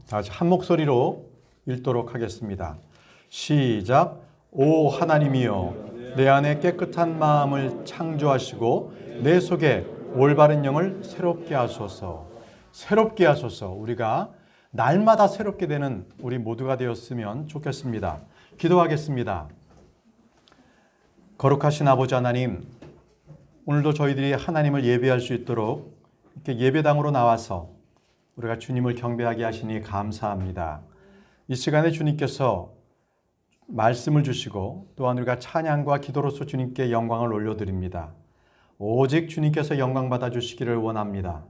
다 같이 한 목소리로 읽도록 하겠습니다. 시작. 오 하나님이여, 내 안에 깨끗한 마음을 창조하시고 내 속에 올바른 영을 새롭게 하소서. 새롭게 하소서. 우리가 날마다 새롭게 되는 우리 모두가 되었으면 좋겠습니다. 기도하겠습니다. 거룩하신 아버지 하나님, 오늘도 저희들이 하나님을 예배할 수 있도록 이렇게 예배당으로 나와서 우리가 주님을 경배하게 하시니 감사합니다. 이 시간에 주님께서 말씀을 주시고 또한 우리가 찬양과 기도로서 주님께 영광을 올려드립니다. 오직 주님께서 영광 받아 주시기를 원합니다.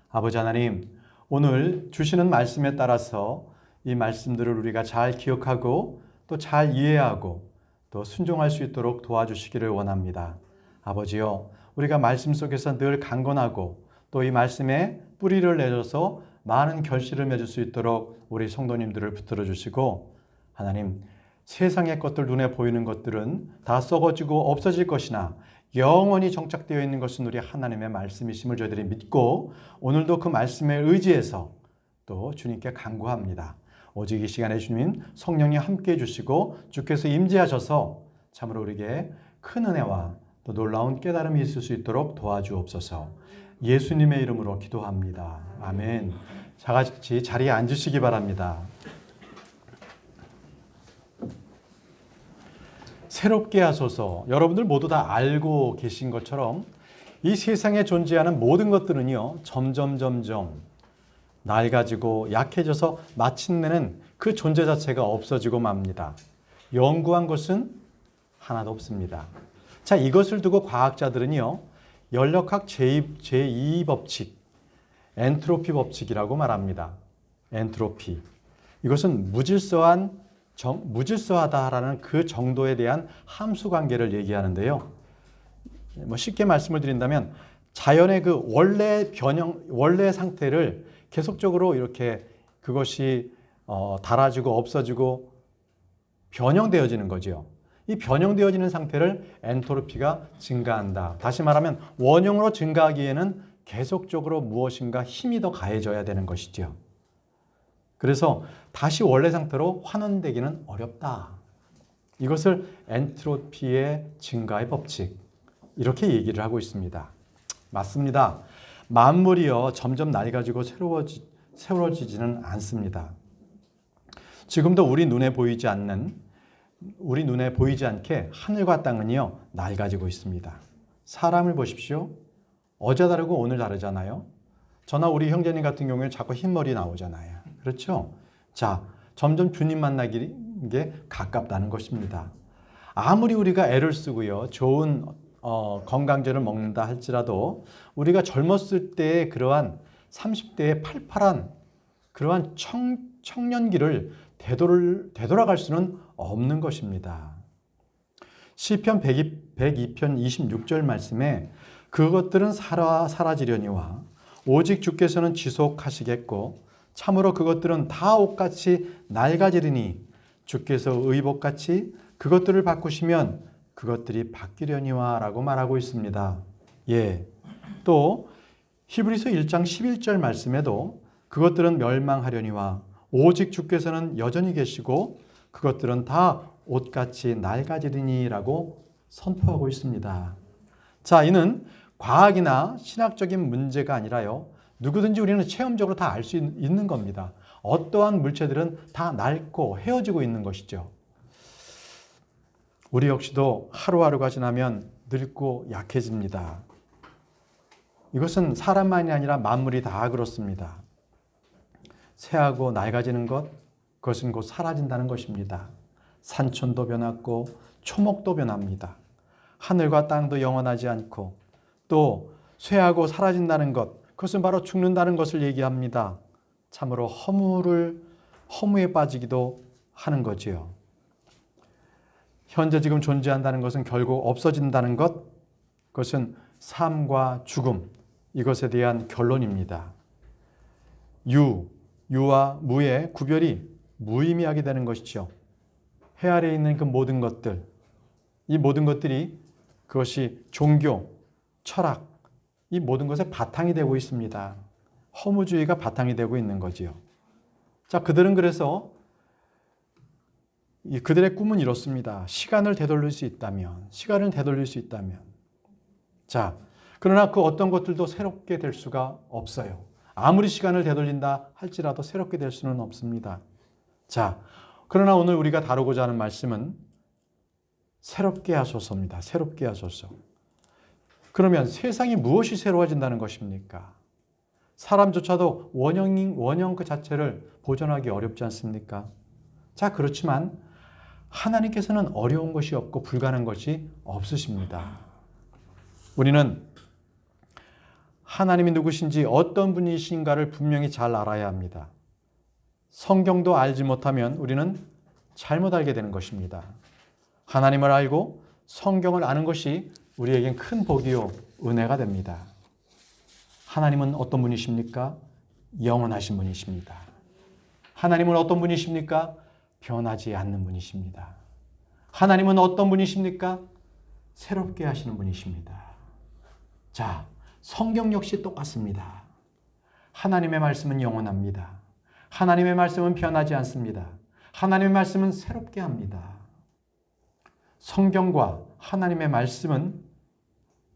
아버지 하나님, 오늘 주시는 말씀에 따라서 이 말씀들을 우리가 잘 기억하고 또 잘 이해하고 또 순종할 수 있도록 도와주시기를 원합니다. 아버지요, 우리가 말씀 속에서 늘 강건하고 또 이 말씀에 뿌리를 내줘서 많은 결실을 맺을 수 있도록 우리 성도님들을 붙들어 주시고, 하나님, 세상의 것들, 눈에 보이는 것들은 다 썩어지고 없어질 것이나 영원히 정착되어 있는 것은 우리 하나님의 말씀이심을 저희들이 믿고 오늘도 그 말씀에 의지해서 또 주님께 간구합니다. 오직 이 시간에 주님 성령님 함께해 주시고 주께서 임재하셔서 참으로 우리에게 큰 은혜와 또 놀라운 깨달음이 있을 수 있도록 도와주옵소서. 예수님의 이름으로 기도합니다. 아멘. 다 같이 자리에 앉으시기 바랍니다. 새롭게 하소서. 여러분들 모두 다 알고 계신 것처럼 이 세상에 존재하는 모든 것들은요, 점점 낡아지고 약해져서 마침내는 그 존재 자체가 없어지고 맙니다. 영구한 것은 하나도 없습니다. 자, 이것을 두고 과학자들은요, 연력학 제2 법칙, 엔트로피 법칙이라고 말합니다. 엔트로피. 이것은 무질서하다라는 그 정도에 대한 함수 관계를 얘기하는데요. 쉽게 말씀을 드린다면 자연의 그 원래 상태를 계속적으로 이렇게 그것이 달아지고 없어지고 변형되어지는 거죠. 이 변형되어지는 상태를 엔트로피가 증가한다. 다시 말하면 원형으로 증가하기에는 계속적으로 무엇인가 힘이 더 가해져야 되는 것이죠. 그래서 다시 원래 상태로 환원되기는 어렵다. 이것을 엔트로피의 증가의 법칙, 이렇게 얘기를 하고 있습니다. 맞습니다. 만물이요, 점점 낡아지고 새로워지지는 않습니다. 지금도 우리 눈에 보이지 않게 하늘과 땅은요, 낡아지고 있습니다. 사람을 보십시오. 어제 다르고 오늘 다르잖아요. 저나 우리 형제님 같은 경우에 자꾸 흰머리 나오잖아요. 그렇죠? 자, 점점 주님 만나기 게 가깝다는 것입니다. 아무리 우리가 애를 쓰고요, 좋은 건강제를 먹는다 할지라도 우리가 젊었을 때의 그러한 30대의 팔팔한 그러한 청년기를 되돌아갈 수는 없는 것입니다. 시편 102편 26절 말씀에 그것들은 사라지려니와 오직 주께서는 지속하시겠고 참으로 그것들은 다 옷같이 낡아지리니 주께서 의복같이 그것들을 바꾸시면 그것들이 바뀌려니와 라고 말하고 있습니다. 예. 또 히브리서 1장 11절 말씀에도 그것들은 멸망하려니와 오직 주께서는 여전히 계시고 그것들은 다 옷같이 낡아지리니 라고 선포하고 있습니다. 자, 이는 과학이나 신학적인 문제가 아니라요, 누구든지 우리는 체험적으로 다 알 수 있는 겁니다. 어떠한 물체들은 다 낡고 헤어지고 있는 것이죠. 우리 역시도 하루하루가 지나면 늙고 약해집니다. 이것은 사람만이 아니라 만물이 다 그렇습니다. 새하고 낡아지는 것, 그것은 곧 사라진다는 것입니다. 산천도 변하고 초목도 변합니다. 하늘과 땅도 영원하지 않고 또 쇠하고 사라진다는 것, 그것은 바로 죽는다는 것을 얘기합니다. 참으로 허무에 빠지기도 하는 거지요. 현재 지금 존재한다는 것은 결국 없어진다는 것, 그것은 삶과 죽음, 이것에 대한 결론입니다. 유와 무의 구별이 무의미하게 되는 것이죠. 해 아래에 있는 그 모든 것들, 이 모든 것들이 그것이 종교, 철학, 이 모든 것의 바탕이 되고 있습니다. 허무주의가 바탕이 되고 있는 거지요. 자, 그들은 그래서 그들의 꿈은 이렇습니다. 시간을 되돌릴 수 있다면. 자, 그러나 그 어떤 것들도 새롭게 될 수가 없어요. 아무리 시간을 되돌린다 할지라도 새롭게 될 수는 없습니다. 자, 그러나 오늘 우리가 다루고자 하는 말씀은 새롭게 하소서입니다. 새롭게 하소서. 그러면 세상이 무엇이 새로워진다는 것입니까? 사람조차도 원형 그 자체를 보존하기 어렵지 않습니까? 자, 그렇지만 하나님께서는 어려운 것이 없고 불가능한 것이 없으십니다. 우리는 하나님이 누구신지 어떤 분이신가를 분명히 잘 알아야 합니다. 성경도 알지 못하면 우리는 잘못 알게 되는 것입니다. 하나님을 알고 성경을 아는 것이 우리에겐 큰 복이요 은혜가 됩니다. 하나님은 어떤 분이십니까? 영원하신 분이십니다. 하나님은 어떤 분이십니까? 변하지 않는 분이십니다. 하나님은 어떤 분이십니까? 새롭게 하시는 분이십니다. 자, 성경 역시 똑같습니다. 하나님의 말씀은 영원합니다. 하나님의 말씀은 변하지 않습니다. 하나님의 말씀은 새롭게 합니다. 성경과 하나님의 말씀은,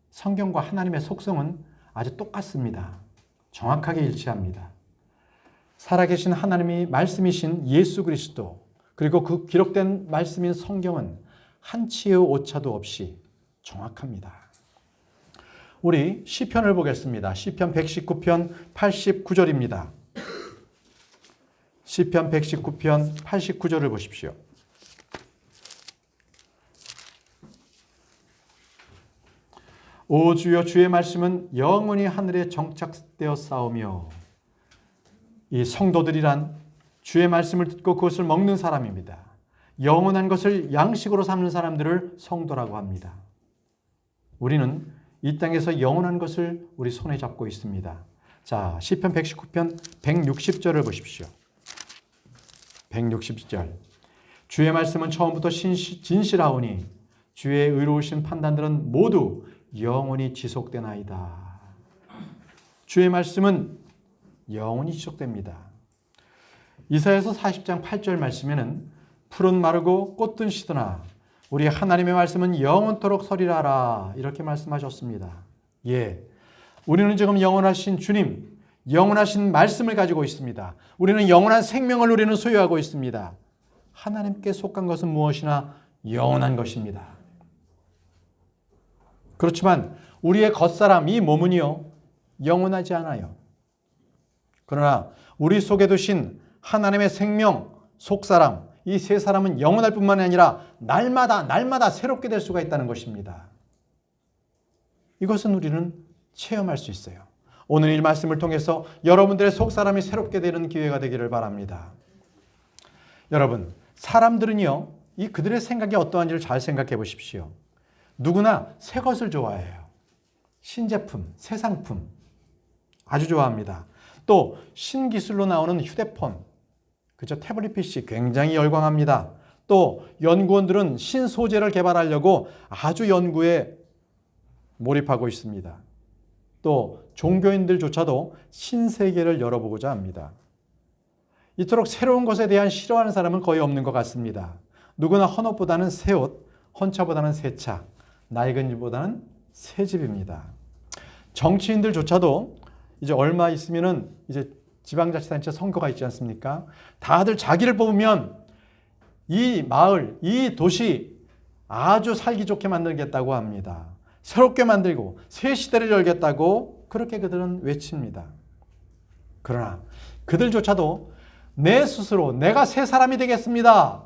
성경과 하나님의 속성은 아주 똑같습니다. 정확하게 일치합니다. 살아계신 하나님이 말씀이신 예수 그리스도, 그리고 그 기록된 말씀인 성경은 한치의 오차도 없이 정확합니다. 우리 시편을 보겠습니다. 시편 119편 89절입니다. 시편 119편 89절을 보십시오. 오 주여, 주의 말씀은 영원히 하늘에 정착되어 싸우며. 이 성도들이란 주의 말씀을 듣고 그것을 먹는 사람입니다. 영원한 것을 양식으로 삼는 사람들을 성도라고 합니다. 우리는 이 땅에서 영원한 것을 우리 손에 잡고 있습니다. 자, 시편 119편 160절을 보십시오. 160절. 주의 말씀은 처음부터 진실하오니 주의 의로우신 판단들은 모두 영원히 지속되나이다. 주의 말씀은 영원히 지속됩니다. 이사야서 40장 8절 말씀에는 풀은 마르고 꽃은 시드나 우리 하나님의 말씀은 영원토록 서리라라, 이렇게 말씀하셨습니다. 예, 우리는 지금 영원하신 주님, 영원하신 말씀을 가지고 있습니다. 우리는 영원한 생명을 우리는 소유하고 있습니다. 하나님께 속한 것은 무엇이나 영원한 것입니다. 그렇지만 우리의 겉사람, 이 몸은요, 영원하지 않아요. 그러나 우리 속에 두신 하나님의 생명, 속사람, 이 세 사람은 영원할 뿐만 아니라 날마다 새롭게 될 수가 있다는 것입니다. 이것은 우리는 체험할 수 있어요. 오늘 이 말씀을 통해서 여러분들의 속사람이 새롭게 되는 기회가 되기를 바랍니다. 여러분, 사람들은요, 이 그들의 생각이 어떠한지를 잘 생각해 보십시오. 누구나 새 것을 좋아해요. 신제품, 새 상품 아주 좋아합니다. 또 신기술로 나오는 휴대폰, 그죠? 태블릿 PC 굉장히 열광합니다. 또 연구원들은 신소재를 개발하려고 아주 연구에 몰입하고 있습니다. 또 종교인들조차도 신세계를 열어보고자 합니다. 이토록 새로운 것에 대한 싫어하는 사람은 거의 없는 것 같습니다. 누구나 헌옷보다는 새 옷, 헌차보다는 새 차, 낡은 집보다는 새 집입니다. 정치인들조차도 이제 얼마 있으면은 이제 지방자치단체 선거가 있지 않습니까? 다들 자기를 뽑으면 이 마을, 이 도시 아주 살기 좋게 만들겠다고 합니다. 새롭게 만들고 새 시대를 열겠다고 그렇게 그들은 외칩니다. 그러나 그들조차도 내 스스로 내가 새 사람이 되겠습니다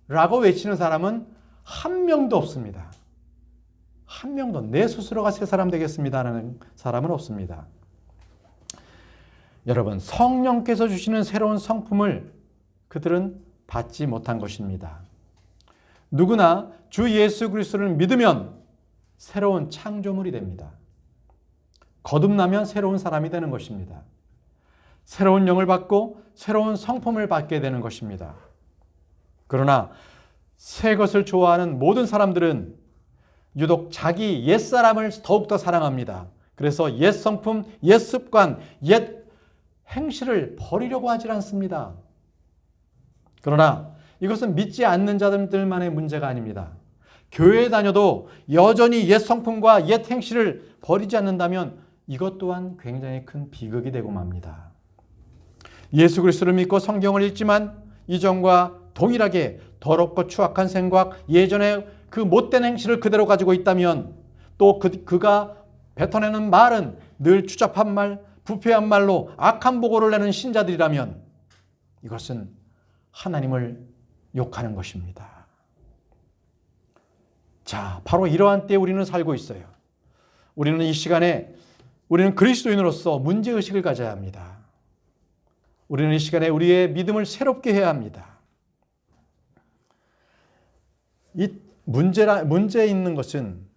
라고 외치는 사람은 한 명도 없습니다. 한 명도 내 스스로가 새 사람 되겠습니다라는 사람은 없습니다. 여러분, 성령께서 주시는 새로운 성품을 그들은 받지 못한 것입니다. 누구나 주 예수 그리스도를 믿으면 새로운 창조물이 됩니다. 거듭나면 새로운 사람이 되는 것입니다. 새로운 영을 받고 새로운 성품을 받게 되는 것입니다. 그러나 새 것을 좋아하는 모든 사람들은 유독 자기 옛사람을 더욱더 사랑합니다. 그래서 옛 성품, 옛 습관, 옛 행실을 버리려고 하질 않습니다. 그러나 이것은 믿지 않는 자들만의 문제가 아닙니다. 교회에 다녀도 여전히 옛 성품과 옛 행실을 버리지 않는다면 이것 또한 굉장히 큰 비극이 되고 맙니다. 예수 그리스도를 믿고 성경을 읽지만 이전과 동일하게 더럽고 추악한 생각, 예전에 그 못된 행실을 그대로 가지고 있다면 또 그가 뱉어내는 말은 늘 추잡한 말, 부패한 말로 악한 보고를 내는 신자들이라면 이것은 하나님을 욕하는 것입니다. 자, 바로 이러한 때에 우리는 살고 있어요. 우리는 이 시간에 우리는 그리스도인으로서 문제의식을 가져야 합니다. 우리는 이 시간에 우리의 믿음을 새롭게 해야 합니다. 이 문제 있는 것은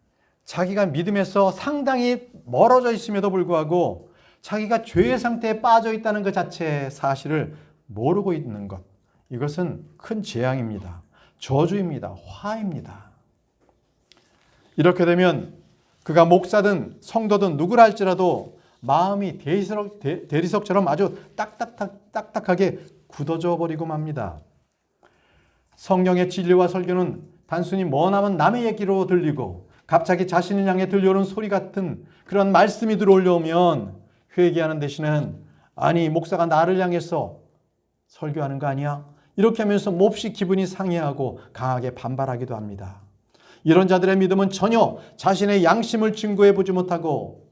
자기가 믿음에서 상당히 멀어져 있음에도 불구하고 자기가 죄의 상태에 빠져 있다는 것 자체의 사실을 모르고 있는 것. 이것은 큰 재앙입니다. 저주입니다. 화입니다. 이렇게 되면 그가 목사든 성도든 누구라 할지라도 마음이 대리석처럼 아주 딱딱하게 굳어져 버리고 맙니다. 성경의 진리와 설교는 단순히 머나먼 남의 얘기로 들리고 갑자기 자신을 향해 들려오는 소리 같은 그런 말씀이 들어오려면 회개하는 대신에는 아니 목사가 나를 향해서 설교하는 거 아니야? 이렇게 하면서 몹시 기분이 상해하고 강하게 반발하기도 합니다. 이런 자들의 믿음은 전혀 자신의 양심을 증거해 보지 못하고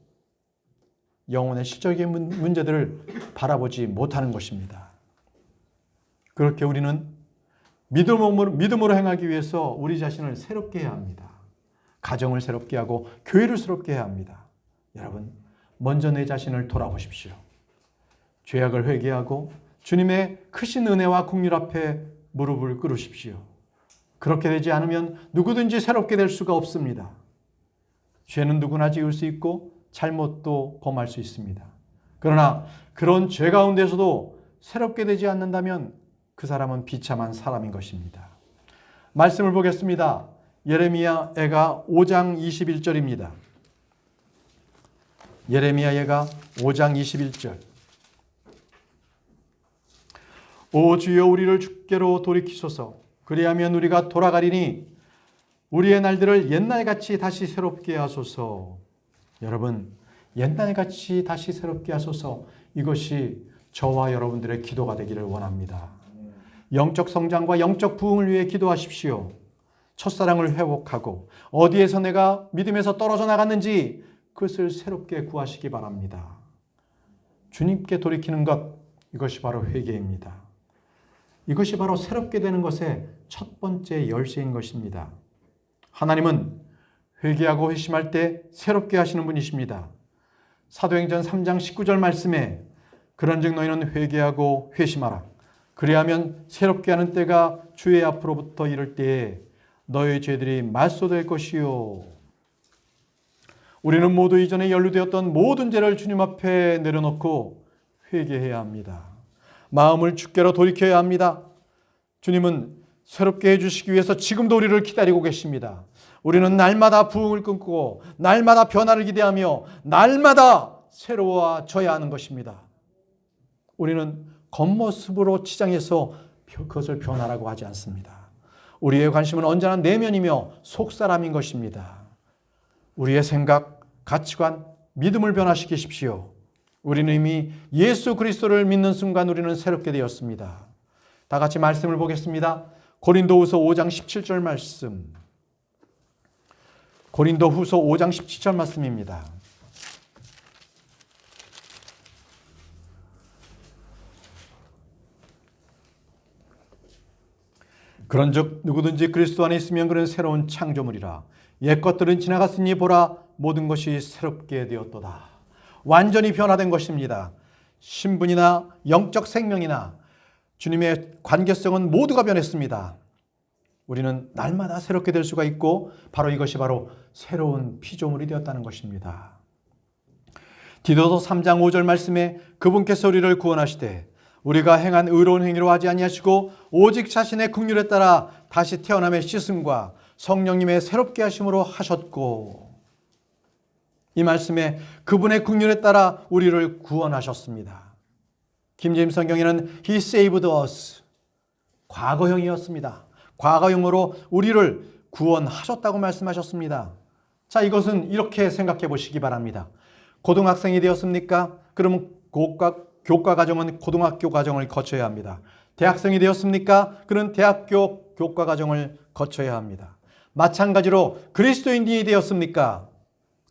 영혼의 실적인 문제들을 바라보지 못하는 것입니다. 그렇게 우리는 믿음으로 행하기 위해서 우리 자신을 새롭게 해야 합니다. 가정을 새롭게 하고 교회를 새롭게 해야 합니다. 여러분, 먼저 내 자신을 돌아보십시오. 죄악을 회개하고 주님의 크신 은혜와 긍휼 앞에 무릎을 꿇으십시오. 그렇게 되지 않으면 누구든지 새롭게 될 수가 없습니다. 죄는 누구나 지을 수 있고 잘못도 범할 수 있습니다. 그러나 그런 죄 가운데서도 새롭게 되지 않는다면 그 사람은 비참한 사람인 것입니다. 말씀을 보겠습니다. 예레미야애가 5장 21절입니다. 예레미야애가 5장 21절. 오 주여 우리를 주께로 돌이키소서. 그리하면 우리가 돌아가리니 우리의 날들을 옛날같이 다시 새롭게 하소서. 여러분, 옛날같이 다시 새롭게 하소서. 이것이 저와 여러분들의 기도가 되기를 원합니다. 영적 성장과 영적 부흥을 위해 기도하십시오. 첫사랑을 회복하고 어디에서 내가 믿음에서 떨어져 나갔는지 그것을 새롭게 구하시기 바랍니다. 주님께 돌이키는 것, 이것이 바로 회개입니다. 이것이 바로 새롭게 되는 것의 첫 번째 열쇠인 것입니다. 하나님은 회개하고 회심할 때 새롭게 하시는 분이십니다. 사도행전 3장 19절 말씀에 그런즉 너희는 회개하고 회심하라. 그리하면 새롭게 하는 때가 주의 앞으로부터 이를 때에 너희 죄들이 말소될 것이요. 우리는 모두 이전에 연루되었던 모든 죄를 주님 앞에 내려놓고 회개해야 합니다. 마음을 주께로 돌이켜야 합니다. 주님은 새롭게 해주시기 위해서 지금도 우리를 기다리고 계십니다. 우리는 날마다 부흥을 꿈꾸고 날마다 변화를 기대하며 날마다 새로워져야 하는 것입니다. 우리는 겉모습으로 치장해서 그것을 변화라고 하지 않습니다. 우리의 관심은 언제나 내면이며 속사람인 것입니다. 우리의 생각, 가치관, 믿음을 변화시키십시오. 우리는 이미 예수 그리스도를 믿는 순간 우리는 새롭게 되었습니다. 다 같이 말씀을 보겠습니다. 고린도후서 5장 17절 말씀. 고린도후서 5장 17절 말씀입니다. 그런즉 누구든지 그리스도 안에 있으면 그는 새로운 창조물이라. 옛 것들은 지나갔으니 보라 모든 것이 새롭게 되었도다. 완전히 변화된 것입니다. 신분이나 영적 생명이나 주님의 관계성은 모두가 변했습니다. 우리는 날마다 새롭게 될 수가 있고 바로 이것이 바로 새로운 피조물이 되었다는 것입니다. 디도서 3장 5절 말씀에 그분께서 우리를 구원하시되 우리가 행한 의로운 행위로 하지 아니하시고 오직 자신의 긍휼에 따라 다시 태어남의 씻음과 성령님의 새롭게 하심으로 하셨고, 이 말씀에 그분의 긍휼에 따라 우리를 구원하셨습니다. 김제임 성경에는 He saved us. 과거형이었습니다. 과거형으로 우리를 구원하셨다고 말씀하셨습니다. 자, 이것은 이렇게 생각해 보시기 바랍니다. 고등학생이 되었습니까? 그러면 교과 과정은 고등학교 과정을 거쳐야 합니다. 대학생이 되었습니까? 그는 대학교 교과 과정을 거쳐야 합니다. 마찬가지로 그리스도인이 되었습니까?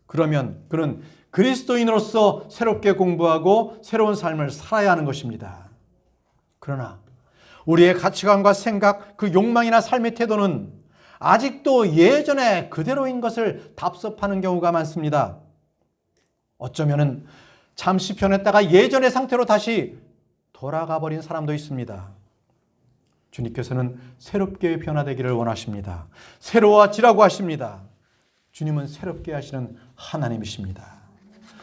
그러면 그는 그리스도인으로서 새롭게 공부하고 새로운 삶을 살아야 하는 것입니다. 그러나 우리의 가치관과 생각, 그 욕망이나 삶의 태도는 아직도 예전에 그대로인 것을 답습하는 경우가 많습니다. 어쩌면은 잠시 변했다가 예전의 상태로 다시 돌아가 버린 사람도 있습니다. 주님께서는 새롭게 변화되기를 원하십니다. 새로워지라고 하십니다. 주님은 새롭게 하시는 하나님이십니다.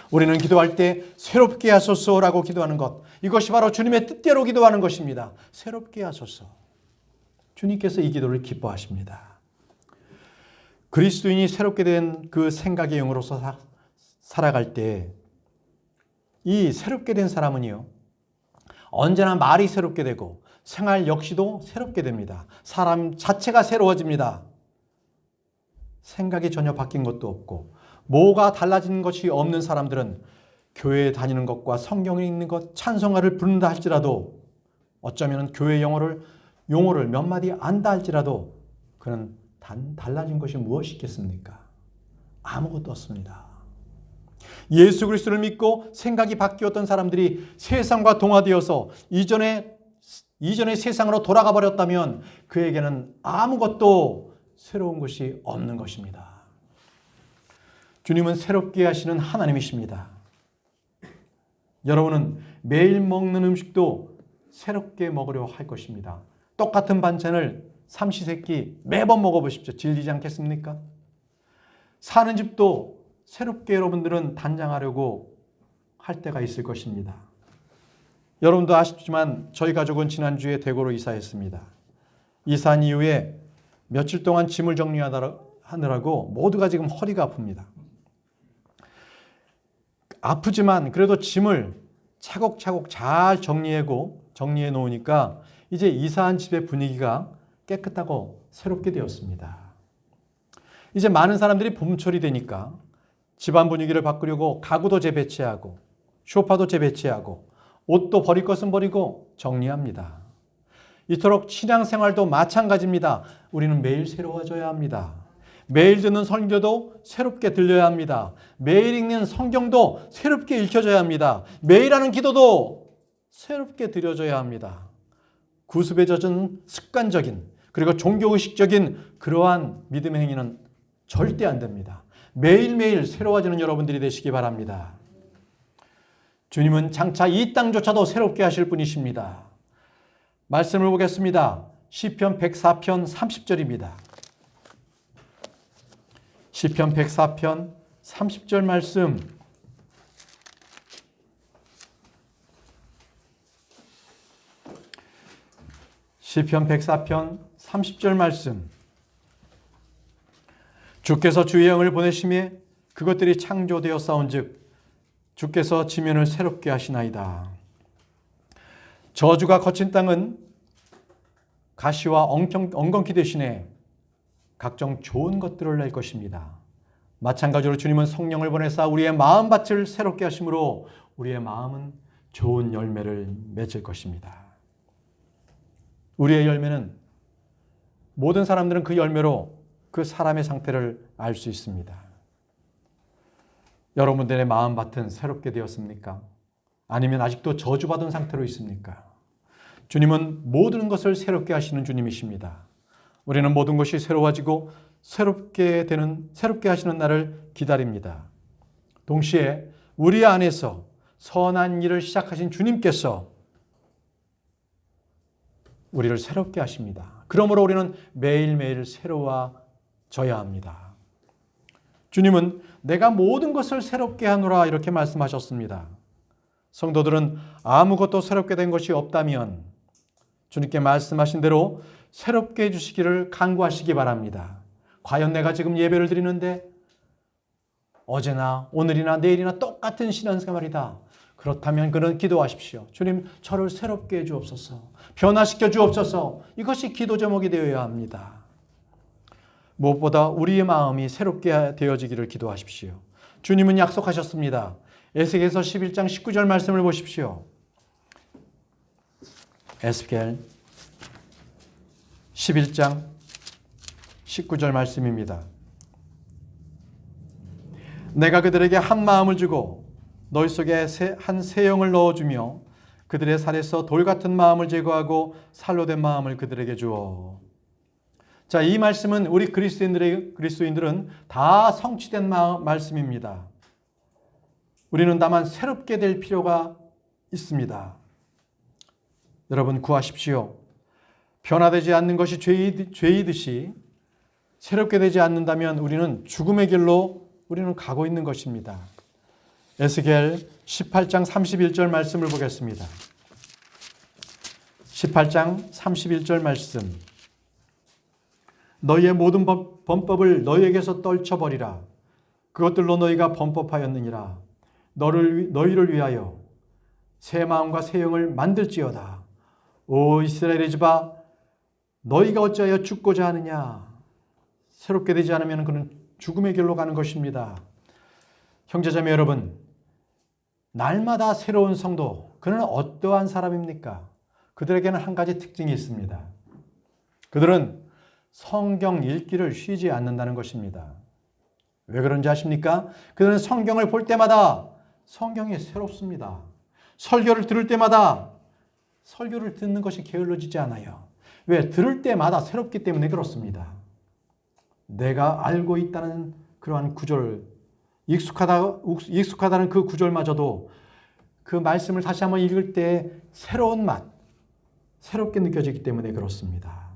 우리는 기도할 때 새롭게 하소서라고 기도하는 것, 이것이 바로 주님의 뜻대로 기도하는 것입니다. 새롭게 하소서. 주님께서 이 기도를 기뻐하십니다. 그리스도인이 새롭게 된 그 생각의 영으로서 살아갈 때 이 새롭게 된 사람은요, 언제나 말이 새롭게 되고 생활 역시도 새롭게 됩니다. 사람 자체가 새로워집니다. 생각이 전혀 바뀐 것도 없고 뭐가 달라진 것이 없는 사람들은 교회에 다니는 것과 성경을 읽는 것, 찬송가를 부른다 할지라도, 어쩌면 교회 용어를 몇 마디 안다 할지라도 그는 달라진 것이 무엇이 있겠습니까? 아무것도 없습니다. 예수 그리스도를 믿고 생각이 바뀌었던 사람들이 세상과 동화되어서 이전의 세상으로 돌아가 버렸다면 그에게는 아무것도 새로운 것이 없는 것입니다. 주님은 새롭게 하시는 하나님이십니다. 여러분은 매일 먹는 음식도 새롭게 먹으려 할 것입니다. 똑같은 반찬을 삼시세끼 매번 먹어보십시오. 질리지 않겠습니까? 사는 집도 새롭게 여러분들은 단장하려고 할 때가 있을 것입니다. 여러분도 아시지만 저희 가족은 지난주에 대구로 이사했습니다. 이사한 이후에 며칠 동안 짐을 정리하느라고 모두가 지금 허리가 아픕니다. 아프지만 그래도 짐을 차곡차곡 잘 정리해 놓으니까 이제 이사한 집의 분위기가 깨끗하고 새롭게 되었습니다. 이제 많은 사람들이 봄철이 되니까 집안 분위기를 바꾸려고 가구도 재배치하고 소파도 재배치하고 옷도 버릴 것은 버리고 정리합니다. 이토록 신앙생활도 마찬가지입니다. 우리는 매일 새로워져야 합니다. 매일 듣는 설교도 새롭게 들려야 합니다. 매일 읽는 성경도 새롭게 읽혀져야 합니다. 매일 하는 기도도 새롭게 드려져야 합니다. 구습에 젖은 습관적인 그리고 종교의식적인 그러한 믿음의 행위는 절대 안 됩니다. 매일매일 새로워지는 여러분들이 되시기 바랍니다. 주님은 장차 이 땅조차도 새롭게 하실 분이십니다. 말씀을 보겠습니다. 시편 104편 30절입니다. 시편 104편 30절 말씀. 시편 104편 30절 말씀. 주께서 주의 영을 보내심에 그것들이 창조되어 싸운즉 주께서 지면을 새롭게 하시나이다. 저주가 거친 땅은 가시와 엉겅퀴 대신에 각종 좋은 것들을 낼 것입니다. 마찬가지로 주님은 성령을 보내사 우리의 마음밭을 새롭게 하심으로 우리의 마음은 좋은 열매를 맺을 것입니다. 우리의 열매는 모든 사람들은 그 열매로 그 사람의 상태를 알 수 있습니다. 여러분들의 마음밭은 새롭게 되었습니까? 아니면 아직도 저주받은 상태로 있습니까? 주님은 모든 것을 새롭게 하시는 주님이십니다. 우리는 모든 것이 새로워지고 새롭게 하시는 날을 기다립니다. 동시에 우리 안에서 선한 일을 시작하신 주님께서 우리를 새롭게 하십니다. 그러므로 우리는 매일매일 새로워져야 합니다. 주님은 내가 모든 것을 새롭게 하노라 이렇게 말씀하셨습니다. 성도들은 아무것도 새롭게 된 것이 없다면 주님께 말씀하신 대로 새롭게 해주시기를 간구하시기 바랍니다. 과연 내가 지금 예배를 드리는데 어제나 오늘이나 내일이나 똑같은 신앙생활이다. 그렇다면 그는 기도하십시오. 주님, 저를 새롭게 해 주옵소서. 변화시켜 주옵소서. 이것이 기도 제목이 되어야 합니다. 무엇보다 우리의 마음이 새롭게 되어지기를 기도하십시오. 주님은 약속하셨습니다. 에스겔서 11장 19절 말씀을 보십시오. 에스겔 11장 19절 말씀입니다. 내가 그들에게 한 마음을 주고 너희 속에 한 새 영을 넣어주며 그들의 살에서 돌 같은 마음을 제거하고 살로 된 마음을 그들에게 주어. 자, 이 말씀은 우리 그리스도인들은 다 성취된 말씀입니다. 우리는 다만 새롭게 될 필요가 있습니다. 여러분 구하십시오. 변화되지 않는 것이 죄이듯이 새롭게 되지 않는다면 우리는 죽음의 길로 우리는 가고 있는 것입니다. 에스겔 18장 31절 말씀을 보겠습니다. 18장 31절 말씀. 너희의 모든 범법을 너희에게서 떨쳐버리라. 그것들로 너희가 범법하였느니라. 너희를 위하여 새 마음과 새 영을 만들지어다. 오 이스라엘의 집아, 너희가 어찌하여 죽고자 하느냐. 새롭게 되지 않으면 그는 죽음의 길로 가는 것입니다. 형제자매 여러분, 날마다 새로운 성도, 그는 어떠한 사람입니까? 그들에게는 한 가지 특징이 있습니다. 그들은 성경 읽기를 쉬지 않는다는 것입니다. 왜 그런지 아십니까? 그들은 성경을 볼 때마다 성경이 새롭습니다. 설교를 들을 때마다 설교를 듣는 것이 게을러지지 않아요. 왜? 들을 때마다 새롭기 때문에 그렇습니다. 내가 알고 있다는 그러한 구절, 익숙하다는 그 구절마저도 그 말씀을 다시 한번 읽을 때 새로운 맛, 새롭게 느껴지기 때문에 그렇습니다.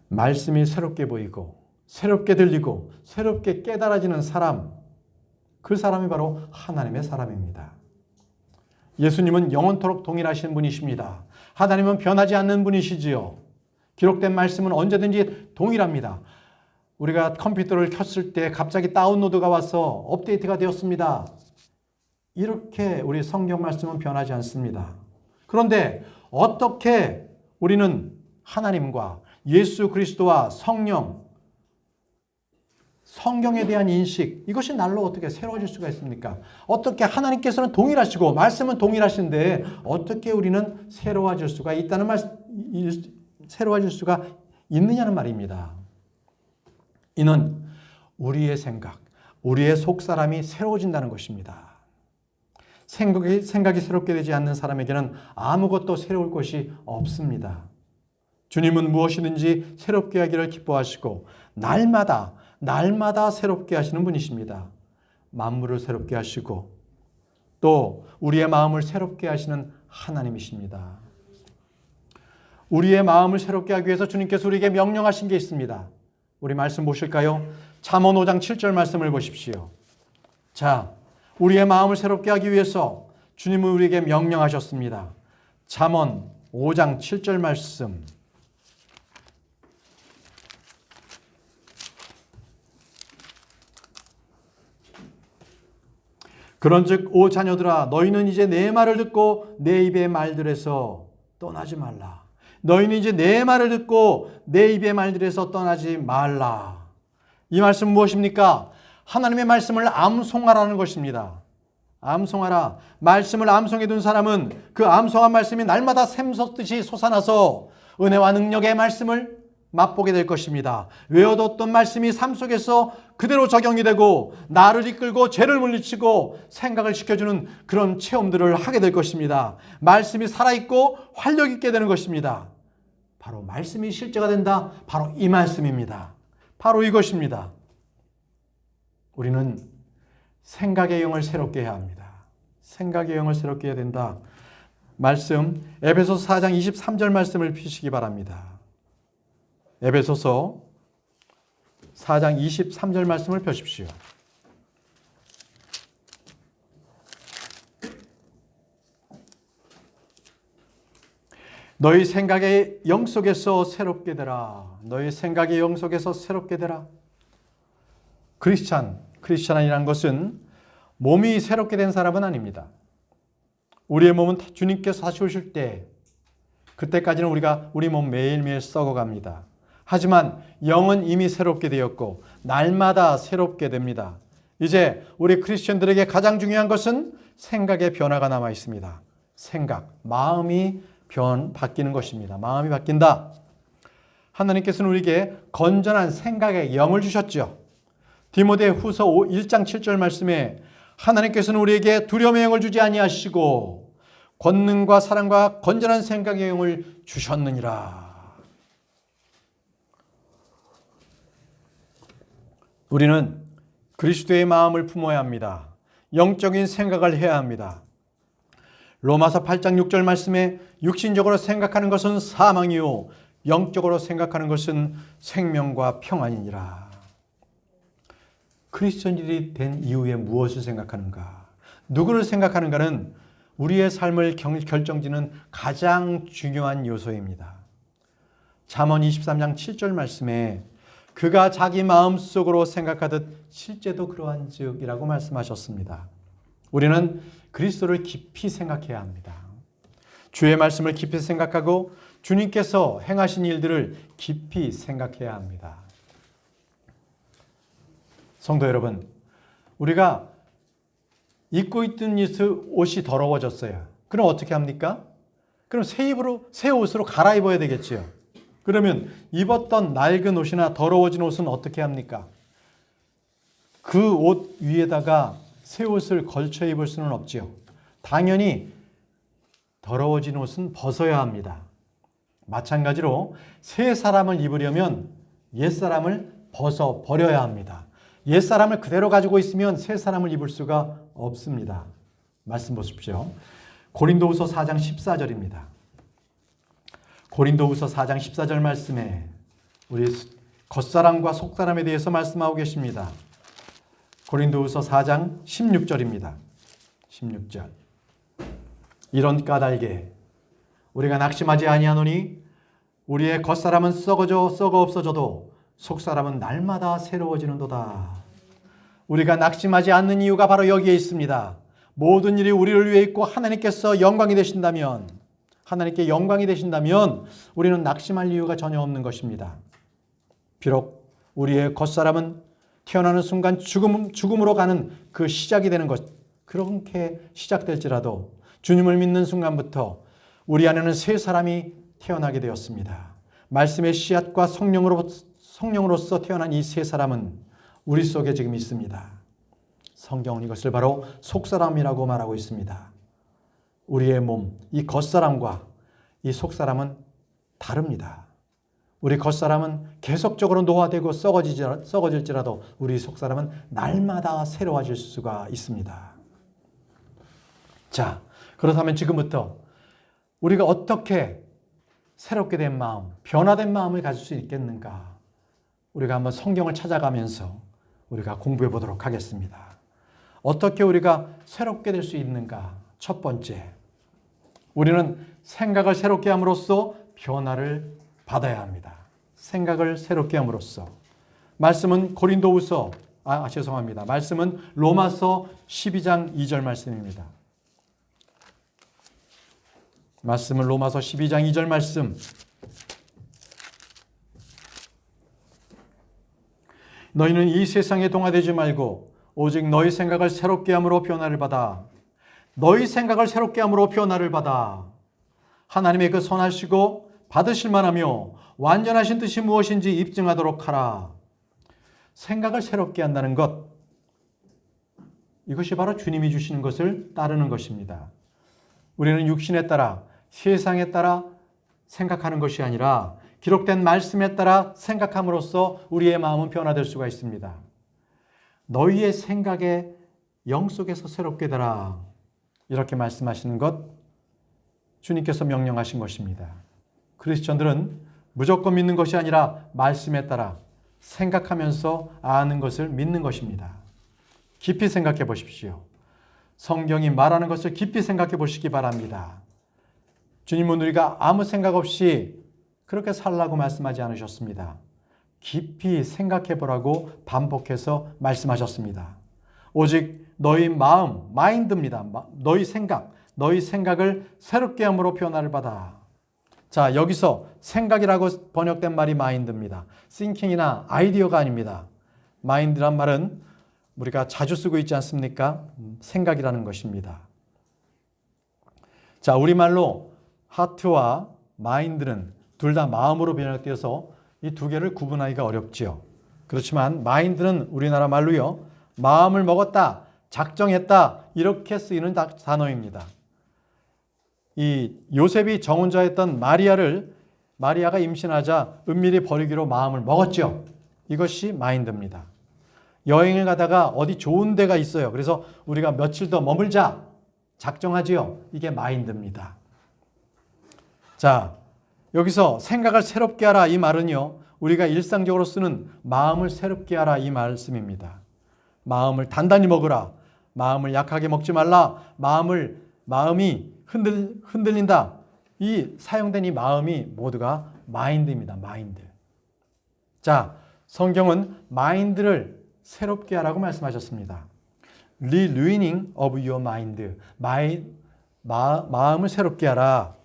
말씀이 새롭게 보이고 새롭게 들리고 새롭게 깨달아지는 사람, 그 사람이 바로 하나님의 사람입니다. 예수님은 영원토록 동일하신 분이십니다. 하나님은 변하지 않는 분이시지요. 기록된 말씀은 언제든지 동일합니다. 우리가 컴퓨터를 켰을 때 갑자기 다운로드가 와서 업데이트가 되었습니다. 이렇게 우리 성경 말씀은 변하지 않습니다. 그런데 어떻게 우리는 하나님과 예수 그리스도와 성령, 성경에 대한 인식, 이것이 날로 어떻게 새로워질 수가 있습니까? 어떻게 하나님께서는 동일하시고 말씀은 동일하신데 어떻게 우리는 새로워질 수가 새로워질 수가 있느냐는 말입니다. 이는 우리의 생각, 우리의 속사람이 새로워진다는 것입니다. 생각이 새롭게 되지 않는 사람에게는 아무것도 새로울 것이 없습니다. 주님은 무엇이든지 새롭게 하기를 기뻐하시고 날마다 새롭게 하시는 분이십니다. 만물을 새롭게 하시고 또 우리의 마음을 새롭게 하시는 하나님이십니다. 우리의 마음을 새롭게 하기 위해서 주님께서 우리에게 명령하신 게 있습니다. 우리 말씀 보실까요? 잠언 5장 7절 말씀을 보십시오. 자, 우리의 마음을 새롭게 하기 위해서 주님은 우리에게 명령하셨습니다. 잠언 5장 7절 말씀. 그런즉 오 자녀들아, 너희는 이제 내 말을 듣고 내 입의 말들에서 떠나지 말라. 너희는 이제 내 말을 듣고 내 입의 말들에서 떠나지 말라. 이 말씀 무엇입니까? 하나님의 말씀을 암송하라는 것입니다. 암송하라. 말씀을 암송해 둔 사람은 그 암송한 말씀이 날마다 샘솟듯이 솟아나서 은혜와 능력의 말씀을 맛보게 될 것입니다. 외워뒀던 말씀이 삶 속에서 그대로 적용이 되고 나를 이끌고 죄를 물리치고 생각을 시켜주는 그런 체험들을 하게 될 것입니다. 말씀이 살아있고 활력 있게 되는 것입니다. 바로 말씀이 실제가 된다. 바로 이 말씀입니다. 바로 이것입니다. 우리는 생각의 영을 새롭게 해야 합니다. 생각의 영을 새롭게 해야 된다. 말씀 에베소서 4장 23절 말씀을 펴시기 바랍니다. 에베소서 4장 23절 말씀을 펴십시오. 너희 생각의 영 속에서 새롭게 되라. 너희 생각의 영 속에서 새롭게 되라. 크리스찬이라는 것은 몸이 새롭게 된 사람은 아닙니다. 우리의 몸은 주님께서 다시 오실 때 그때까지는 우리 몸 매일매일 썩어갑니다. 하지만 영은 이미 새롭게 되었고 날마다 새롭게 됩니다. 이제 우리 크리스천들에게 가장 중요한 것은 생각의 변화가 남아 있습니다. 생각, 마음이 바뀌는 것입니다. 마음이 바뀐다. 하나님께서는 우리에게 건전한 생각의 영을 주셨죠. 디모데후서 1장 7절 말씀에 하나님께서는 우리에게 두려움의 영을 주지 아니하시고 권능과 사랑과 건전한 생각의 영을 주셨느니라. 우리는 그리스도의 마음을 품어야 합니다. 영적인 생각을 해야 합니다. 로마서 8장 6절 말씀에 육신적으로 생각하는 것은 사망이요 영적으로 생각하는 것은 생명과 평안이니라. 크리스천들이 된 이후에 무엇을 생각하는가? 누구를 생각하는가는 우리의 삶을 결정짓는 가장 중요한 요소입니다. 잠언 23장 7절 말씀에 그가 자기 마음속으로 생각하듯 실제도 그러한즉이라고 말씀하셨습니다. 우리는 그리스도를 깊이 생각해야 합니다. 주의 말씀을 깊이 생각하고 주님께서 행하신 일들을 깊이 생각해야 합니다. 성도 여러분, 우리가 입고 있던 옷이 더러워졌어요. 그럼 어떻게 합니까? 그럼 새 옷으로 갈아입어야 되겠죠. 그러면 입었던 낡은 옷이나 더러워진 옷은 어떻게 합니까? 그 옷 위에다가 새 옷을 걸쳐 입을 수는 없지요. 당연히 더러워진 옷은 벗어야 합니다. 마찬가지로 새 사람을 입으려면 옛 사람을 벗어 버려야 합니다. 옛 사람을 그대로 가지고 있으면 새 사람을 입을 수가 없습니다. 말씀 보십시오. 고린도후서 4장 14절입니다. 고린도후서 4장 14절 말씀에 우리 겉사람과 속사람에 대해서 말씀하고 계십니다. 고린도후서 4장 16절입니다. 16절. 이런 까닭에 우리가 낙심하지 아니하노니 우리의 겉사람은 썩어 없어져도 속사람은 날마다 새로워지는도다. 우리가 낙심하지 않는 이유가 바로 여기에 있습니다. 모든 일이 우리를 위해 있고 하나님께서 영광이 되신다면, 하나님께 영광이 되신다면 우리는 낙심할 이유가 전혀 없는 것입니다. 비록 우리의 겉사람은 태어나는 순간 죽음으로 가는 그 시작이 되는 것, 그렇게 시작될지라도 주님을 믿는 순간부터 우리 안에는 새 사람이 태어나게 되었습니다. 말씀의 씨앗과 성령으로서 태어난 이 새 사람은 우리 속에 지금 있습니다. 성경은 이것을 바로 속사람이라고 말하고 있습니다. 우리의 몸, 이 겉사람과 이 속사람은 다릅니다. 우리 겉사람은 계속적으로 노화되고 썩어질지라도 우리 속사람은 날마다 새로워질 수가 있습니다. 자, 그렇다면 지금부터 우리가 어떻게 새롭게 된 마음, 변화된 마음을 가질 수 있겠는가? 우리가 한번 성경을 찾아가면서 우리가 공부해 보도록 하겠습니다. 어떻게 우리가 새롭게 될 수 있는가? 첫 번째, 우리는 생각을 새롭게 함으로써 변화를 받아야 합니다. 생각을 새롭게 함으로써. 말씀은 말씀은 로마서 12장 2절 말씀입니다. 말씀은 로마서 12장 2절 말씀. 너희는 이 세상에 동화되지 말고 오직 너희 생각을 새롭게 함으로 변화를 받아. 너희 생각을 새롭게 함으로 변화를 받아. 하나님의 그 선하시고 받으실 만하며 완전하신 뜻이 무엇인지 입증하도록 하라. 생각을 새롭게 한다는 것, 이것이 바로 주님이 주시는 것을 따르는 것입니다. 우리는 육신에 따라, 세상에 따라 생각하는 것이 아니라 기록된 말씀에 따라 생각함으로써 우리의 마음은 변화될 수가 있습니다. 너희의 생각에 영 속에서 새롭게 되라. 이렇게 말씀하시는 것, 주님께서 명령하신 것입니다. 크리스천들은 무조건 믿는 것이 아니라 말씀에 따라 생각하면서 아는 것을 믿는 것입니다. 깊이 생각해 보십시오. 성경이 말하는 것을 깊이 생각해 보시기 바랍니다. 주님은 우리가 아무 생각 없이 그렇게 살라고 말씀하지 않으셨습니다. 깊이 생각해 보라고 반복해서 말씀하셨습니다. 오직 너희 마음, 마인드입니다. 너희 생각을 새롭게 함으로 변화를 받아. 자, 여기서 생각이라고 번역된 말이 마인드입니다. thinking이나 아이디어가 아닙니다. 마인드란 말은 우리가 자주 쓰고 있지 않습니까? 생각이라는 것입니다. 자, 우리말로 하트와 마인드는 둘 다 마음으로 번역되어서 이 두 개를 구분하기가 어렵지요. 그렇지만 마인드는 우리나라 말로요, 마음을 먹었다, 작정했다 이렇게 쓰이는 단어입니다. 이 요셉이 정혼자였던 마리아가 임신하자 은밀히 버리기로 마음을 먹었죠. 이것이 마인드입니다. 여행을 가다가 어디 좋은 데가 있어요. 그래서 우리가 며칠 더 머물자 작정하지요. 이게 마인드입니다. 자, 여기서 생각을 새롭게 하라 이 말은요, 우리가 일상적으로 쓰는 마음을 새롭게 하라 이 말씀입니다. 마음을 단단히 먹으라, 마음을 약하게 먹지 말라, 마음이 흔들린다. 이 사용된 이 마음이 모두가 마인드입니다. 마인드. 자, 성경은 마인드를 새롭게 하라고 말씀하셨습니다. Renewing of your mind. 마음을 새롭게 하라.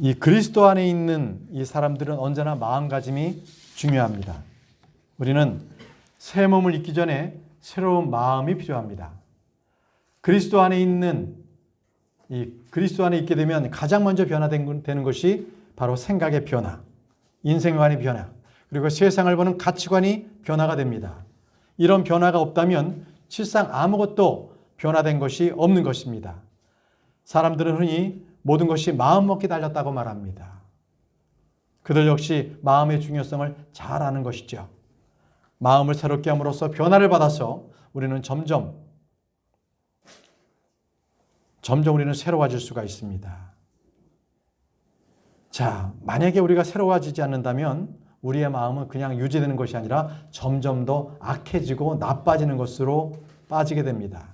이 그리스도 안에 있는 이 사람들은 언제나 마음가짐이 중요합니다. 우리는 새 몸을 입기 전에 새로운 마음이 필요합니다. 그리스도 안에 있게 되면 가장 먼저 변화되는 것이 바로 생각의 변화, 인생관의 변화, 그리고 세상을 보는 가치관이 변화가 됩니다. 이런 변화가 없다면 실상 아무것도 변화된 것이 없는 것입니다. 사람들은 흔히 모든 것이 마음먹기 달렸다고 말합니다. 그들 역시 마음의 중요성을 잘 아는 것이죠. 마음을 새롭게 함으로써 변화를 받아서 우리는 점점 우리는 새로워질 수가 있습니다. 자, 만약에 우리가 새로워지지 않는다면 우리의 마음은 그냥 유지되는 것이 아니라 점점 더 악해지고 나빠지는 것으로 빠지게 됩니다.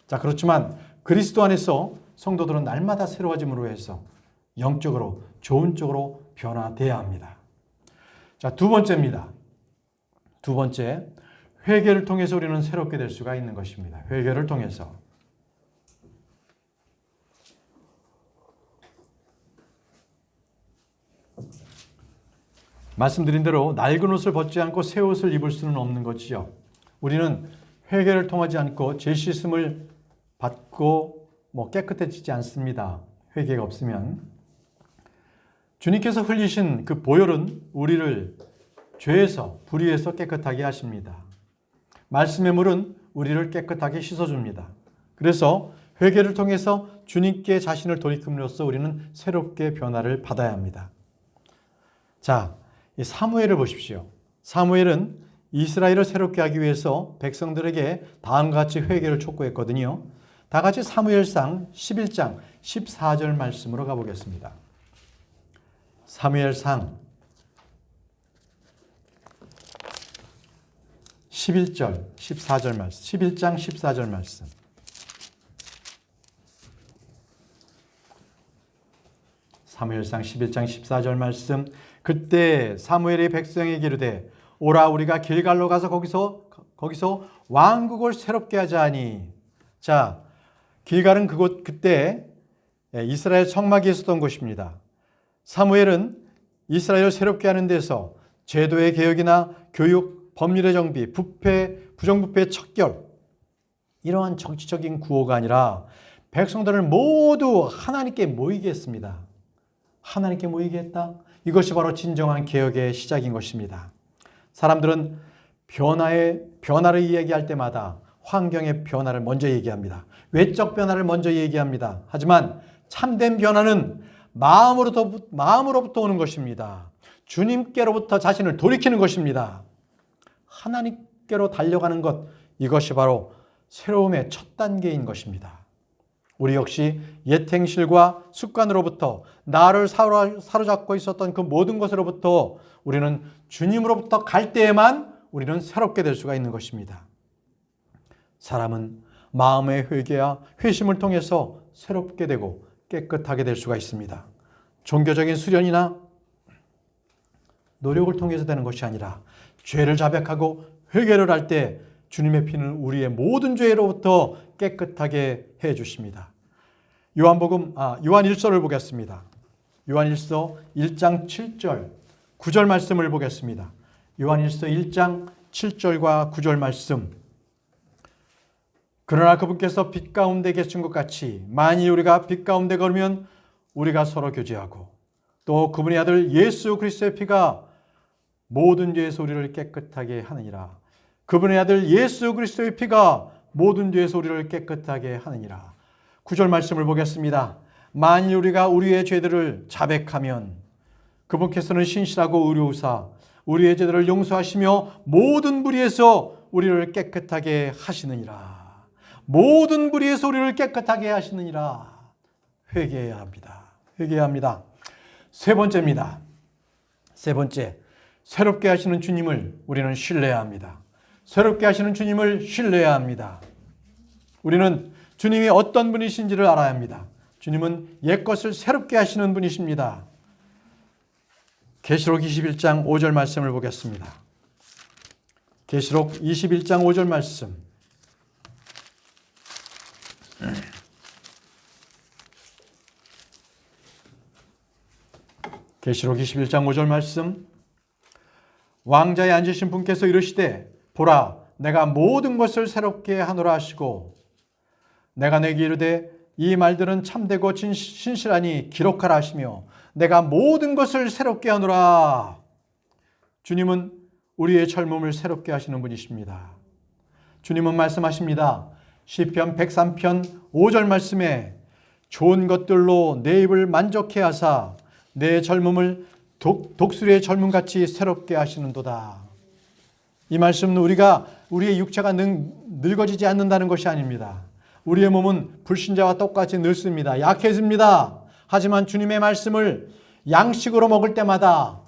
자, 그렇지만 그리스도 안에서 성도들은 날마다 새로워짐으로 해서 영적으로 좋은 쪽으로 변화돼야 합니다. 자, 두 번째입니다. 두 번째, 회개를 통해서 우리는 새롭게 될 수가 있는 것입니다. 회개를 통해서. 말씀드린 대로 낡은 옷을 벗지 않고 새 옷을 입을 수는 없는 것이죠. 우리는 회개를 통하지 않고 죄 씻음을 받고 깨끗해지지 않습니다. 회개가 없으면. 주님께서 흘리신 그 보혈은 우리를 죄에서, 불의에서 깨끗하게 하십니다. 말씀의 물은 우리를 깨끗하게 씻어줍니다. 그래서 회개를 통해서 주님께 자신을 돌이킴으로써 우리는 새롭게 변화를 받아야 합니다. 자, 이 사무엘을 보십시오. 사무엘은 이스라엘을 새롭게 하기 위해서 백성들에게 다음과 같이 회개를 촉구했거든요. 다 같이 사무엘상 11장 14절 말씀으로 가보겠습니다. 사무엘상 11장 14절 말씀. 사무엘상 11장 14절 말씀. 그때 사무엘이 백성에게 이르되 오라 우리가 길갈로 가서 거기서 왕국을 새롭게 하자 하니. 자, 길갈은 그때 이스라엘 성막이 있었던 곳입니다. 사무엘은 이스라엘을 새롭게 하는 데서 제도의 개혁이나 교육, 법률의 정비, 부정부패의 척결, 이러한 정치적인 구호가 아니라 백성들을 모두 하나님께 모이게 했습니다. 하나님께 모이게 했다? 이것이 바로 진정한 개혁의 시작인 것입니다. 사람들은 변화를 이야기할 때마다 환경의 변화를 먼저 얘기합니다. 외적 변화를 먼저 얘기합니다. 하지만 참된 변화는 마음으로부터 오는 것입니다. 주님께로부터 자신을 돌이키는 것입니다. 하나님께로 달려가는 것, 이것이 바로 새로움의 첫 단계인 것입니다. 우리 역시 옛 행실과 습관으로부터 나를 사로잡고 있었던 그 모든 것으로부터 우리는 주님으로부터 갈 때에만 우리는 새롭게 될 수가 있는 것입니다. 사람은 마음의 회개와 회심을 통해서 새롭게 되고 깨끗하게 될 수가 있습니다. 종교적인 수련이나 노력을 통해서 되는 것이 아니라 죄를 자백하고 회개를 할 때 주님의 피는 우리의 모든 죄로부터 깨끗하게 해 주십니다. 요한 1서를 보겠습니다. 요한 1서 1장 7절 9절 말씀을 보겠습니다. 요한 1서 1장 7절과 9절 말씀. 그러나 그분께서 빛 가운데 계신 것 같이 만일 우리가 빛 가운데 걸으면 우리가 서로 교제하고 또 그분의 아들 예수 그리스도의 피가 모든 죄에서 우리를 깨끗하게 하느니라. 그분의 아들 예수 그리스도의 피가 모든 죄에서 우리를 깨끗하게 하느니라. 9절 말씀을 보겠습니다. 만일 우리가 우리의 죄들을 자백하면 그분께서는 신실하고 의로우사 우리의 죄들을 용서하시며 모든 불의에서 우리를 깨끗하게 하시느니라. 모든 불의에서 우리를 깨끗하게 하시느니라. 회개해야 합니다. 회개해야 합니다. 세 번째입니다. 세 번째, 새롭게 하시는 주님을 우리는 신뢰해야 합니다. 새롭게 하시는 주님을 신뢰해야 합니다. 우리는 주님이 어떤 분이신지를 알아야 합니다. 주님은 옛것을 새롭게 하시는 분이십니다. 계시록 21장 5절 말씀을 보겠습니다. 계시록 21장 5절 말씀. 계시록 21장 5절 말씀. 왕자에 앉으신 분께서 이르시되 보라 내가 모든 것을 새롭게 하노라 하시고 내가 내게 이르되 이 말들은 참되고 신실하니 기록하라 하시며 내가 모든 것을 새롭게 하노라. 주님은 우리의 젊음을 새롭게 하시는 분이십니다. 주님은 말씀하십니다. 시편 103편 5절 말씀에 좋은 것들로 내 입을 만족해 하사 내 젊음을 독수리의 젊음같이 새롭게 하시는도다. 이 말씀은 우리의 육체가 늙어지지 않는다는 것이 아닙니다. 우리의 몸은 불신자와 똑같이 늙습니다. 약해집니다. 하지만 주님의 말씀을 양식으로 먹을 때마다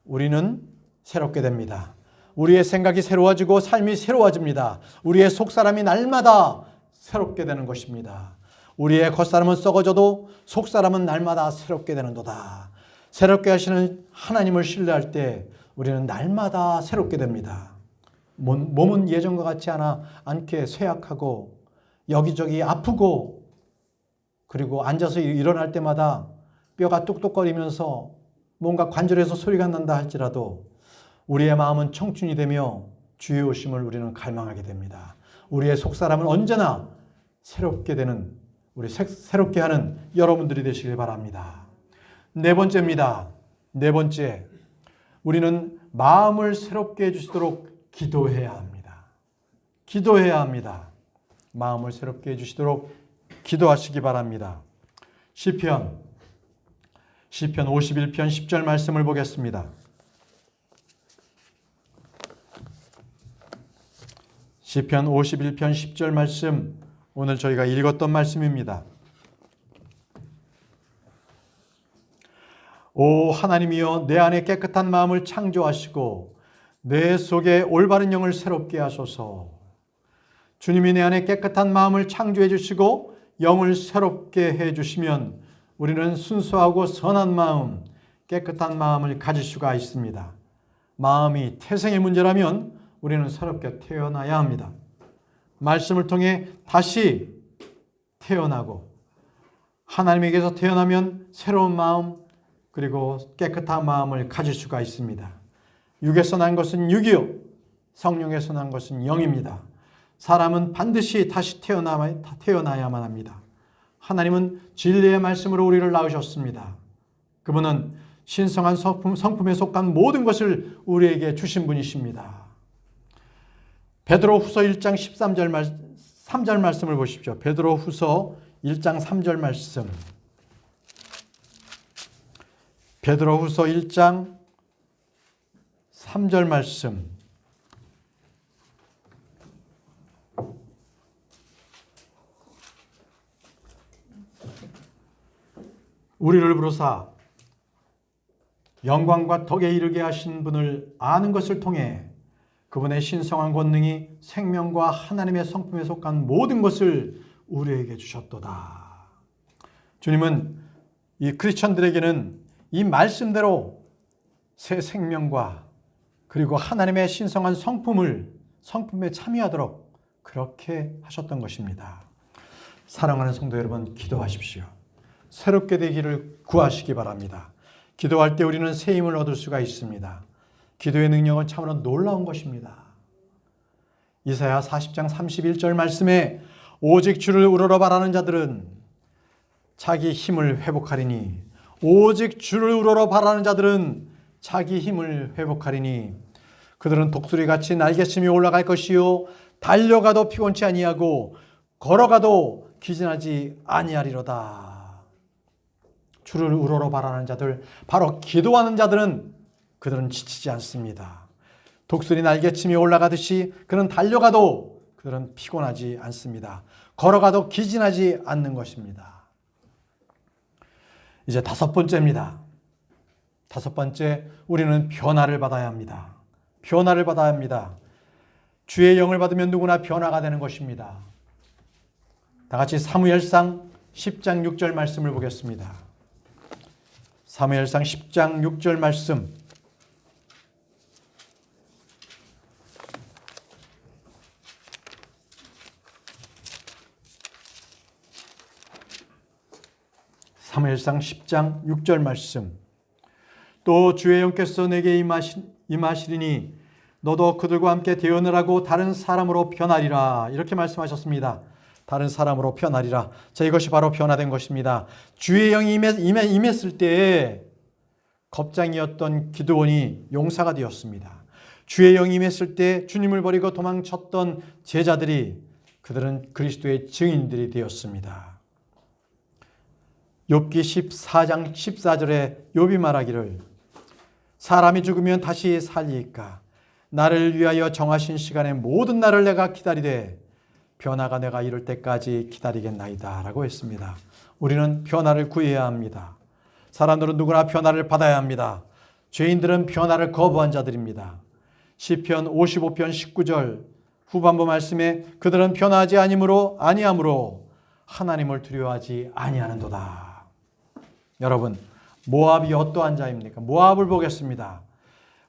우리는 새롭게 됩니다. 우리의 생각이 새로워지고 삶이 새로워집니다. 우리의 속사람이 날마다 새롭게 되는 것입니다. 우리의 겉사람은 썩어져도 속사람은 날마다 새롭게 되는도다. 새롭게 하시는 하나님을 신뢰할 때 우리는 날마다 새롭게 됩니다. 몸은 예전과 같지 않게 쇠약하고 여기저기 아프고 그리고 앉아서 일어날 때마다 뼈가 뚝뚝거리면서 뭔가 관절에서 소리가 난다 할지라도 우리의 마음은 청춘이 되며 주의 오심을 우리는 갈망하게 됩니다. 우리의 속사람은 언제나 새롭게 되는 새롭게 하는 여러분들이 되시길 바랍니다. 네 번째입니다. 네 번째, 우리는 마음을 새롭게 해주시도록 기도해야 합니다. 기도해야 합니다. 마음을 새롭게 해주시도록 기도하시기 바랍니다. 시편 51편 10절 말씀을 보겠습니다. 시편 51편 10절 말씀, 오늘 저희가 읽었던 말씀입니다. 오 하나님이여 내 안에 깨끗한 마음을 창조하시고 내 속에 올바른 영을 새롭게 하소서. 주님이 내 안에 깨끗한 마음을 창조해 주시고 영을 새롭게 해 주시면 우리는 순수하고 선한 마음, 깨끗한 마음을 가질 수가 있습니다. 마음이 태생의 문제라면 우리는 새롭게 태어나야 합니다. 말씀을 통해 다시 태어나고 하나님에게서 태어나면 새로운 마음 그리고 깨끗한 마음을 가질 수가 있습니다. 육에서 난 것은 육이요 성령에서 난 것은 영입니다. 사람은 반드시 다시 태어나야만 합니다. 하나님은 진리의 말씀으로 우리를 낳으셨습니다. 그분은 신성한 성품에 속한 모든 것을 우리에게 주신 분이십니다. 베드로후서 1장 3절 말씀을 보십시오. 베드로후서 1장 3절 말씀. 베드로후서 1장 3절 말씀. 우리를 부르사 영광과 덕에 이르게 하신 분을 아는 것을 통해 그분의 신성한 권능이 생명과 하나님의 성품에 속한 모든 것을 우리에게 주셨도다. 주님은 이 크리스천들에게는 이 말씀대로 새 생명과 그리고 하나님의 신성한 성품에 참여하도록 그렇게 하셨던 것입니다. 사랑하는 성도 여러분, 기도하십시오. 새롭게 되기를 구하시기 바랍니다. 기도할 때 우리는 새 힘을 얻을 수가 있습니다. 기도의 능력은 참으로 놀라운 것입니다. 이사야 40장 31절 말씀에 오직 주를 우러러 바라는 자들은 자기 힘을 회복하리니, 오직 주를 우러러 바라는 자들은 자기 힘을 회복하리니 그들은 독수리같이 날개침이 올라갈 것이요 달려가도 피곤치 아니하고 걸어가도 기진하지 아니하리로다. 주를 우러러 바라는 자들, 바로 기도하는 자들은 그들은 지치지 않습니다. 독수리 날개침이 올라가듯이 그는 달려가도 그들은 피곤하지 않습니다. 걸어가도 기진하지 않는 것입니다. 이제 다섯 번째입니다. 다섯 번째, 우리는 변화를 받아야 합니다. 변화를 받아야 합니다. 주의 영을 받으면 누구나 변화가 되는 것입니다. 다 같이 사무엘상 10장 6절 말씀을 보겠습니다. 사무엘상 10장 6절 말씀. 사무엘상 10장 6절 말씀. 또 주의 영께서 내게 임하시리니 너도 그들과 함께 대언을 다른 사람으로 변하리라. 이렇게 말씀하셨습니다. 다른 사람으로 변하리라. 자, 이것이 바로 변화된 것입니다. 주의 영이 임했을 때에 겁장이었던 기드온이 용사가 되었습니다. 주의 영이 임했을 때 주님을 버리고 도망쳤던 제자들이, 그들은 그리스도의 증인들이 되었습니다. 욥기 14장 14절에 욥이 말하기를 사람이 죽으면 다시 살리이까 나를 위하여 정하신 시간에 모든 날을 내가 기다리되 변화가 내가 이룰 때까지 기다리겠나이다 라고 했습니다. 우리는 변화를 구해야 합니다. 사람들은 누구나 변화를 받아야 합니다. 죄인들은 변화를 거부한 자들입니다. 시편 55편 19절 후반부 말씀에 그들은 변화하지 아니하므로 하나님을 두려워하지 아니하는도다. 여러분, 모압이 어떠한 자입니까? 모압을 보겠습니다.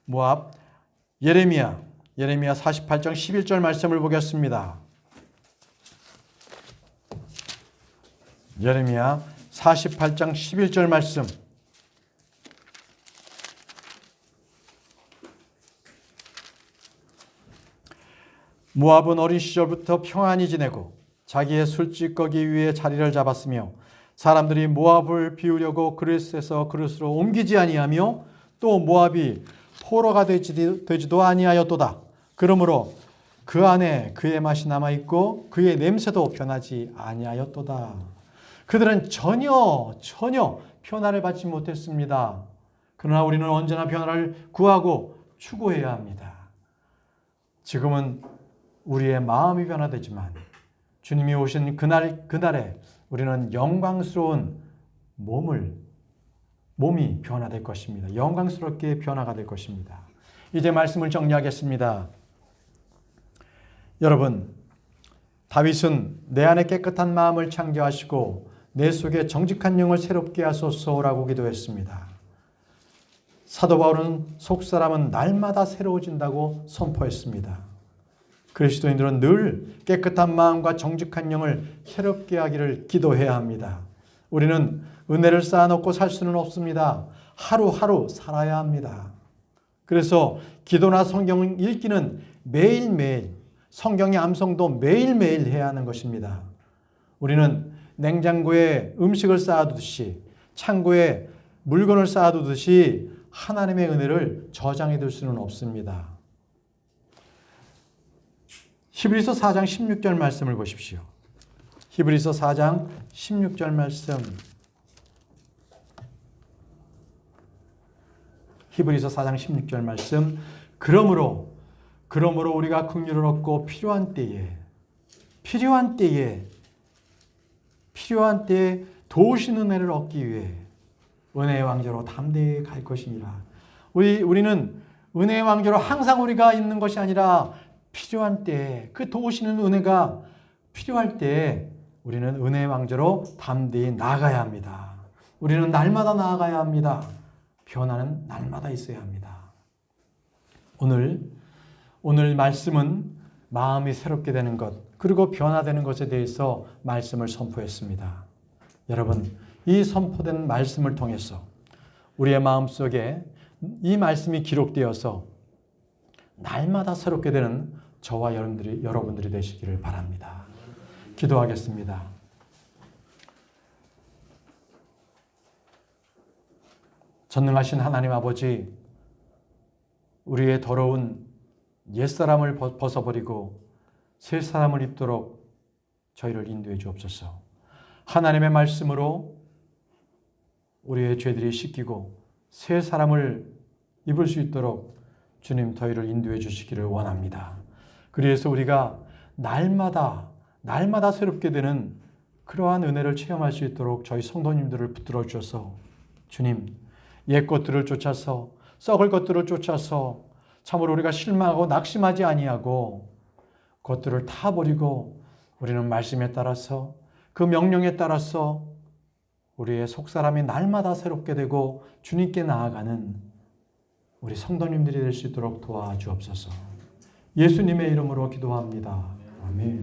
모압, 예레미야 48장 11절 말씀을 보겠습니다. 예레미야 48장 11절 말씀. 모압은 어린 시절부터 평안히 지내고 자기의 술찌꺼기 위에 자리를 잡았으며 사람들이 모압을 비우려고 그릇에서 그릇으로 옮기지 아니하며 또 모압이 포로가 되지도 아니하였도다. 그러므로 그 안에 그의 맛이 남아있고 그의 냄새도 변하지 아니하였도다. 그들은 전혀 변화를 받지 못했습니다. 그러나 우리는 언제나 변화를 구하고 추구해야 합니다. 지금은 우리의 마음이 변화되지만 주님이 오신 그날에 우리는 영광스러운 몸이 변화될 것입니다. 영광스럽게 변화가 될 것입니다. 이제 말씀을 정리하겠습니다. 여러분, 다윗은 내 안에 깨끗한 마음을 창조하시고 내 속에 정직한 영을 새롭게 하소서라고 기도했습니다. 사도 바울은 속사람은 날마다 새로워진다고 선포했습니다. 그리스도인들은 늘 깨끗한 마음과 정직한 영을 새롭게 하기를 기도해야 합니다. 우리는 은혜를 쌓아놓고 살 수는 없습니다. 하루하루 살아야 합니다. 그래서 기도나 성경 읽기는 매일매일, 성경의 암송도 매일매일 해야 하는 것입니다. 우리는 냉장고에 음식을 쌓아두듯이, 창고에 물건을 쌓아두듯이 하나님의 은혜를 저장해 둘 수는 없습니다. 히브리서 4장 16절 말씀을 보십시오. 히브리서 4장 16절 말씀. 히브리서 4장 16절 말씀. 그러므로 우리가 긍휼을 얻고 필요한 때에 도우신 은혜를 얻기 위해 은혜의 왕좌로 담대히 갈 것이니라. 우리는 은혜의 왕좌로 항상 우리가 있는 것이 아니라 필요한 때, 그 도우시는 은혜가 필요할 때 우리는 은혜의 왕좌로 담대히 나아가야 합니다. 우리는 날마다 나아가야 합니다. 변화는 날마다 있어야 합니다. 오늘 말씀은 마음이 새롭게 되는 것, 그리고 변화되는 것에 대해서 말씀을 선포했습니다. 여러분, 이 선포된 말씀을 통해서 우리의 마음속에 이 말씀이 기록되어서 날마다 새롭게 되는 저와 여러분들이 되시기를 바랍니다. 기도하겠습니다. 전능하신 하나님 아버지, 우리의 더러운 옛사람을 벗어버리고 새 사람을 입도록 저희를 인도해 주옵소서. 하나님의 말씀으로 우리의 죄들이 씻기고 새 사람을 입을 수 있도록 주님 저희를 인도해 주시기를 원합니다. 그래서 우리가 날마다 새롭게 되는 그러한 은혜를 체험할 수 있도록 저희 성도님들을 붙들어 주셔서 주님, 옛 것들을 쫓아서 썩을 것들을 쫓아서 참으로 우리가 실망하고 낙심하지 아니하고 그것들을 다 버리고 우리는 말씀에 따라서 그 명령에 따라서 우리의 속사람이 날마다 새롭게 되고 주님께 나아가는 우리 성도님들이 될 수 있도록 도와주옵소서. 예수님의 이름으로 기도합니다. 아멘.